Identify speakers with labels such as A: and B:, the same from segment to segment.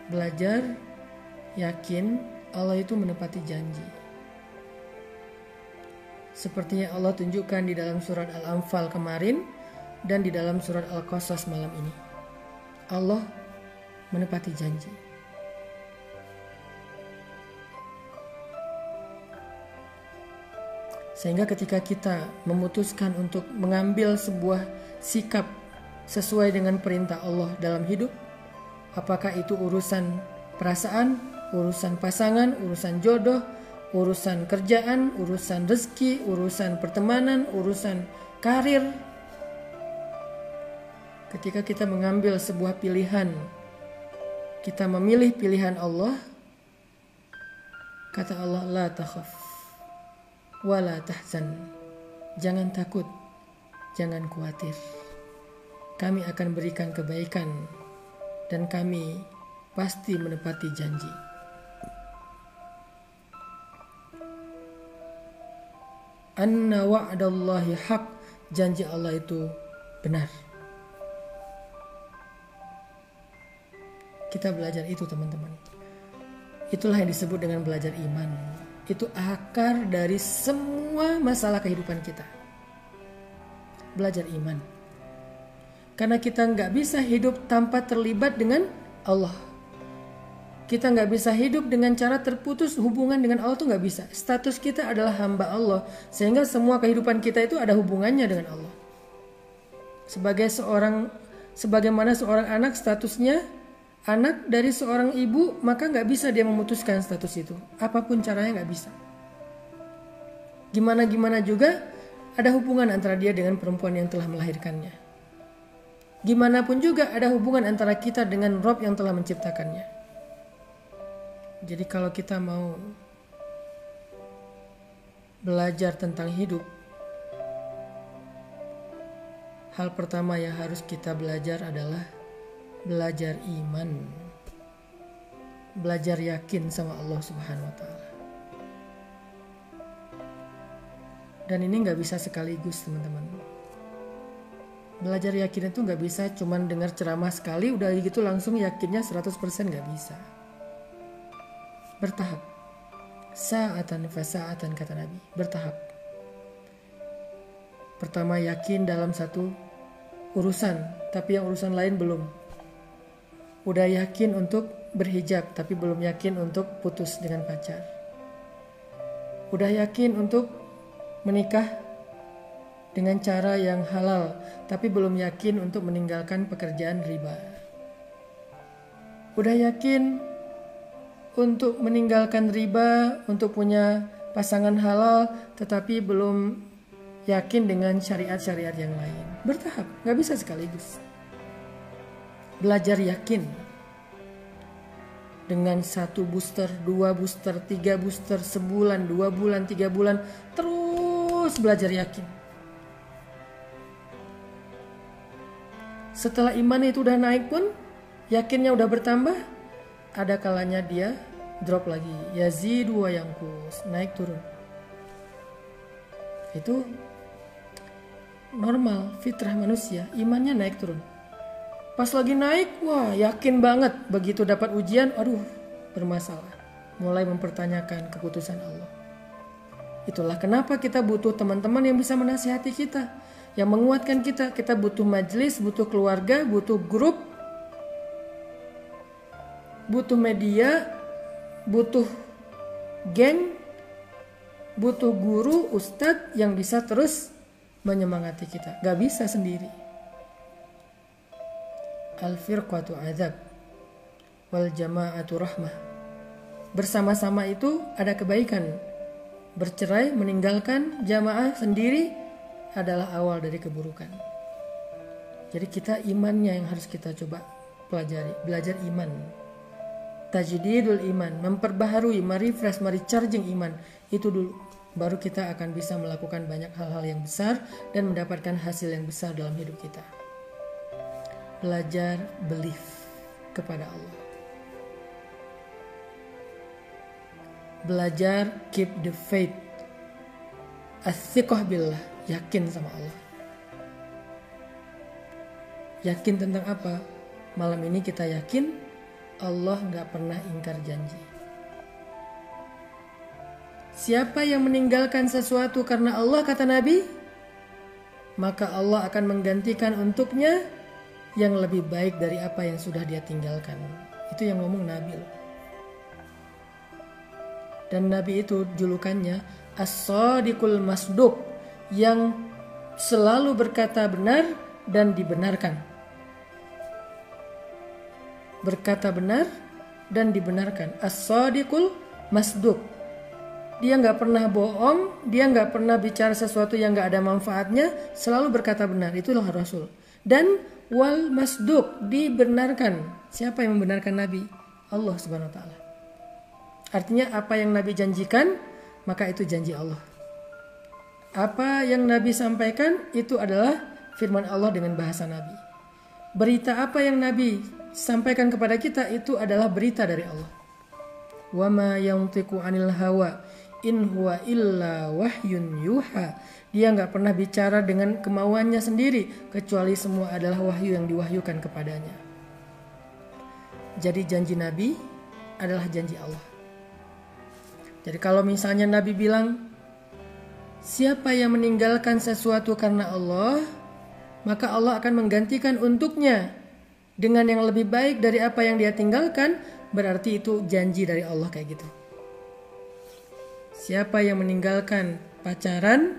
A: Belajar yakin Allah itu menepati janji. Seperti yang Allah tunjukkan di dalam surat Al-Anfal kemarin dan di dalam surat Al-Qasas malam ini. Allah menepati janji. Sehingga ketika kita memutuskan untuk mengambil sebuah sikap sesuai dengan perintah Allah dalam hidup, apakah itu urusan perasaan, urusan pasangan, urusan jodoh, urusan kerjaan, urusan rezeki, urusan pertemanan, urusan karir. Ketika kita mengambil sebuah pilihan, kita memilih pilihan Allah, kata Allah, la takhaf wa la tahzan. Jangan takut, jangan khawatir. Kami akan berikan kebaikan dan kami pasti menepati janji. Anna wa'dallahi haq, janji Allah itu benar. Kita belajar itu, teman-teman. Itulah yang disebut dengan belajar iman. Itu akar dari semua masalah kehidupan kita. Belajar iman. Karena kita nggak bisa hidup tanpa terlibat dengan Allah. Kita nggak bisa hidup dengan cara terputus hubungan dengan Allah, tuh nggak bisa. Status kita adalah hamba Allah, sehingga semua kehidupan kita itu ada hubungannya dengan Allah. Sebagaimana seorang anak statusnya anak dari seorang ibu, maka nggak bisa dia memutuskan status itu. Apapun caranya nggak bisa. Gimana juga ada hubungan antara dia dengan perempuan yang telah melahirkannya. Gimana pun juga ada hubungan antara kita dengan Rob yang telah menciptakannya. Jadi kalau kita mau belajar tentang hidup, hal pertama yang harus kita belajar adalah belajar iman. Belajar yakin sama Allah Subhanahu wa ta'ala. Dan ini gak bisa sekaligus, teman-teman. Belajar yakin itu gak bisa cuman dengar ceramah sekali udah gitu langsung yakinnya 100%, gak bisa. Bertahap. Sa'atan fasa'atan, kata Nabi. Bertahap. Pertama yakin dalam satu urusan, tapi yang urusan lain belum. Udah yakin untuk berhijab, tapi belum yakin untuk putus dengan pacar. Udah yakin untuk menikah dengan cara yang halal, tapi belum yakin untuk meninggalkan pekerjaan riba. Udah yakin untuk meninggalkan riba, untuk punya pasangan halal, tetapi belum yakin dengan syariat-syariat yang lain. Bertahap, gak bisa sekaligus. Belajar yakin dengan 1 booster, 2 booster, 3 booster, sebulan, 2 bulan, 3 bulan, terus belajar yakin. Setelah iman itu udah naik pun, yakinnya udah bertambah, ada kalanya dia drop lagi. Yazidu wa yanqus, naik turun. Itu normal, fitrah manusia, imannya naik turun. Pas lagi naik, wah yakin banget. Begitu dapat ujian, aduh bermasalah. Mulai mempertanyakan keputusan Allah. Itulah kenapa kita butuh teman-teman yang bisa menasihati kita, yang menguatkan kita. Kita butuh majelis, butuh keluarga, butuh grup, butuh media, butuh geng, butuh guru, ustadz yang bisa terus menyemangati kita. Gak bisa sendiri. Al-firqatu azab wal jama'atu rahmah. Bersama-sama itu ada kebaikan. Bercerai, meninggalkan jamaah sendiri adalah awal dari keburukan. Jadi kita imannya yang harus kita coba pelajari. Belajar iman. Tajdidul iman, memperbaharui, merefresh, merecharging iman. Itu dulu. Baru kita akan bisa melakukan banyak hal-hal yang besar dan mendapatkan hasil yang besar dalam hidup kita. Belajar belief kepada Allah. Belajar keep the faith. As-thiqah billah, yakin sama Allah. Yakin tentang apa? Malam ini kita yakin Allah nggak pernah ingkar janji. Siapa yang meninggalkan sesuatu karena Allah, kata Nabi, maka Allah akan menggantikan untuknya yang lebih baik dari apa yang sudah dia tinggalkan. Itu yang ngomong Nabi loh. Dan Nabi itu julukannya As-Sadiqul Masduq, yang selalu berkata benar dan dibenarkan. Berkata benar dan dibenarkan. As-Sadiqul Masduq. Dia nggak pernah bohong, dia nggak pernah bicara sesuatu yang nggak ada manfaatnya, selalu berkata benar. Itulah Rasul. Dan wal masduq, dibenarkan. Siapa yang membenarkan Nabi? Allah Subhanahu wa taala. Artinya apa yang Nabi janjikan, maka itu janji Allah. Apa yang Nabi sampaikan, itu adalah firman Allah dengan bahasa Nabi. Berita apa yang Nabi sampaikan kepada kita, itu adalah berita dari Allah. Wa ma yantiqu 'anil hawa in huwa illa wahyun yuha. Dia nggak pernah bicara dengan kemauannya sendiri, kecuali semua adalah wahyu yang diwahyukan kepadanya. Jadi janji Nabi adalah janji Allah. Jadi kalau misalnya Nabi bilang, siapa yang meninggalkan sesuatu karena Allah, maka Allah akan menggantikan untuknya dengan yang lebih baik dari apa yang dia tinggalkan, berarti itu janji dari Allah kayak gitu. Siapa yang meninggalkan pacaran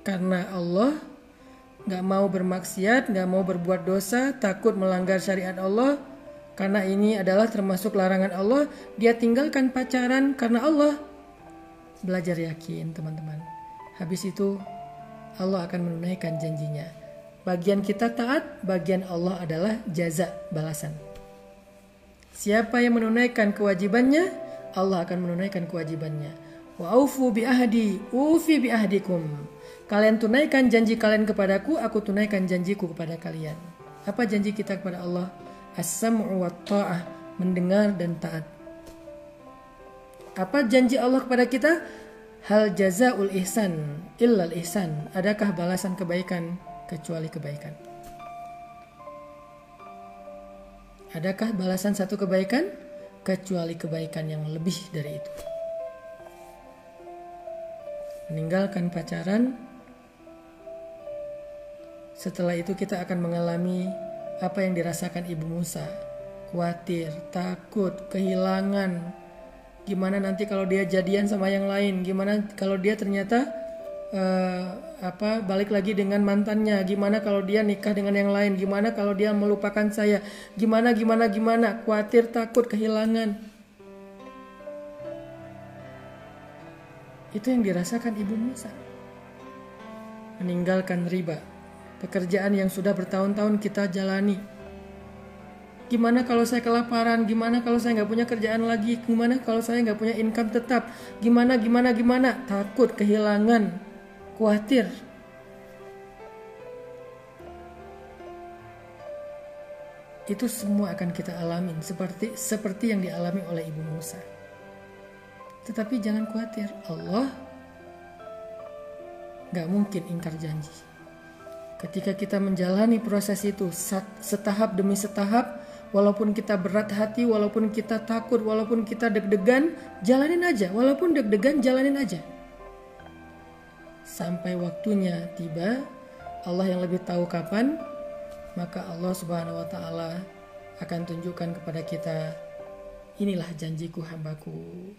A: karena Allah, gak mau bermaksiat, gak mau berbuat dosa, takut melanggar syariat Allah, karena ini adalah termasuk larangan Allah, dia tinggalkan pacaran karena Allah. Belajar yakin teman-teman. Habis itu Allah akan menunaikan janjinya. Bagian kita taat, bagian Allah adalah jaza, balasan. Siapa yang menunaikan kewajibannya, Allah akan menunaikan kewajibannya. Wa aufu bi ahdi, ufi bi ahdikum. Kalian tunaikan janji kalian kepadaku, aku tunaikan janjiku kepada kalian. Apa janji kita kepada Allah? As-sam'u wa ta'ah, mendengar dan taat. Apa janji Allah kepada kita? Hal jazaul ihsan illal ihsan. Adakah balasan kebaikan kecuali kebaikan? Adakah balasan satu kebaikan kecuali kebaikan yang lebih dari itu? Meninggalkan pacaran, setelah itu kita akan mengalami apa yang dirasakan Ibu Musa. Khawatir, takut, kehilangan. Gimana nanti kalau dia jadian sama yang lain? Gimana kalau dia ternyata balik lagi dengan mantannya? Gimana kalau dia nikah dengan yang lain? Gimana kalau dia melupakan saya? Gimana? Khawatir, takut, kehilangan. Itu yang dirasakan Ibu Musa. Meninggalkan riba, pekerjaan yang sudah bertahun-tahun kita jalani. Gimana kalau saya kelaparan? Gimana kalau saya nggak punya kerjaan lagi? Gimana kalau saya nggak punya income tetap? Gimana? Takut, kehilangan, khawatir. Itu semua akan kita alamin seperti yang dialami oleh Ibu Musa. Tetapi jangan khawatir, Allah nggak mungkin ingkar janji. Ketika kita menjalani proses itu setahap demi setahap, walaupun kita berat hati, walaupun kita takut, walaupun kita deg-degan, jalanin aja. Walaupun deg-degan, jalanin aja. Sampai waktunya tiba, Allah yang lebih tahu kapan, maka Allah Subhanahu wa taala akan tunjukkan kepada kita, inilah janjiku hambaku.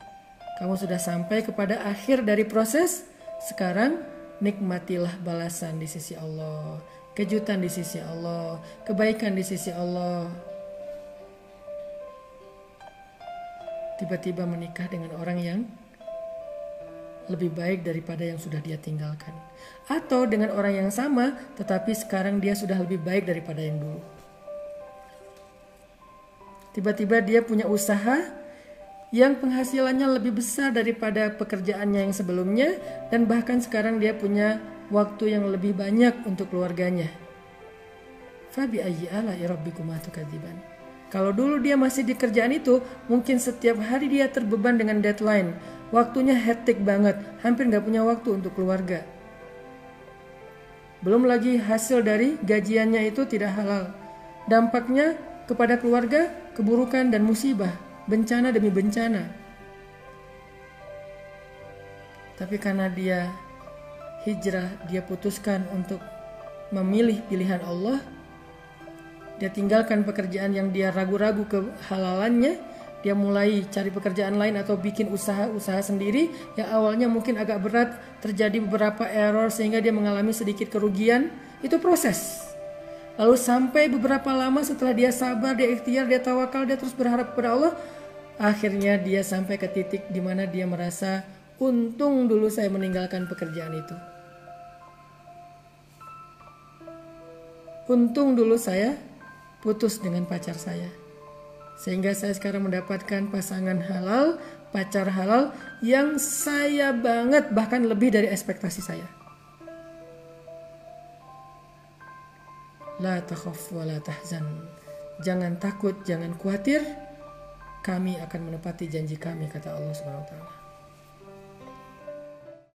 A: Kamu sudah sampai kepada akhir dari proses, sekarang nikmatilah balasan di sisi Allah, kejutan di sisi Allah, kebaikan di sisi Allah. Tiba-tiba menikah dengan orang yang lebih baik daripada yang sudah dia tinggalkan. Atau dengan orang yang sama, tetapi sekarang dia sudah lebih baik daripada yang dulu. Tiba-tiba dia punya usaha yang penghasilannya lebih besar daripada pekerjaannya yang sebelumnya, dan bahkan sekarang dia punya waktu yang lebih banyak untuk keluarganya. Fabi ayyi ala'i rabbikuma tukadziban. Kalau dulu dia masih di kerjaan itu, mungkin setiap hari dia terbeban dengan deadline. Waktunya hektik banget, hampir gak punya waktu untuk keluarga. Belum lagi hasil dari gajiannya itu tidak halal. Dampaknya kepada keluarga, keburukan dan musibah, bencana demi bencana. Tapi karena dia hijrah, dia putuskan untuk memilih pilihan Allah. Dia tinggalkan pekerjaan yang dia ragu-ragu kehalalannya. Dia mulai cari pekerjaan lain atau bikin usaha sendiri yang awalnya mungkin agak berat, terjadi beberapa error sehingga dia mengalami sedikit kerugian. Itu proses. Lalu sampai beberapa lama setelah dia sabar, dia ikhtiar, dia tawakal, dia terus berharap kepada Allah, akhirnya dia sampai ke titik di mana dia merasa, untung dulu saya meninggalkan pekerjaan itu. Untung dulu saya putus dengan pacar saya. Sehingga saya sekarang mendapatkan pasangan halal, pacar halal yang saya banget, bahkan lebih dari ekspektasi saya. La takhaf wa la tahzan. Jangan takut, jangan khawatir. Kami akan menepati janji kami, kata Allah Subhanahu wa taala.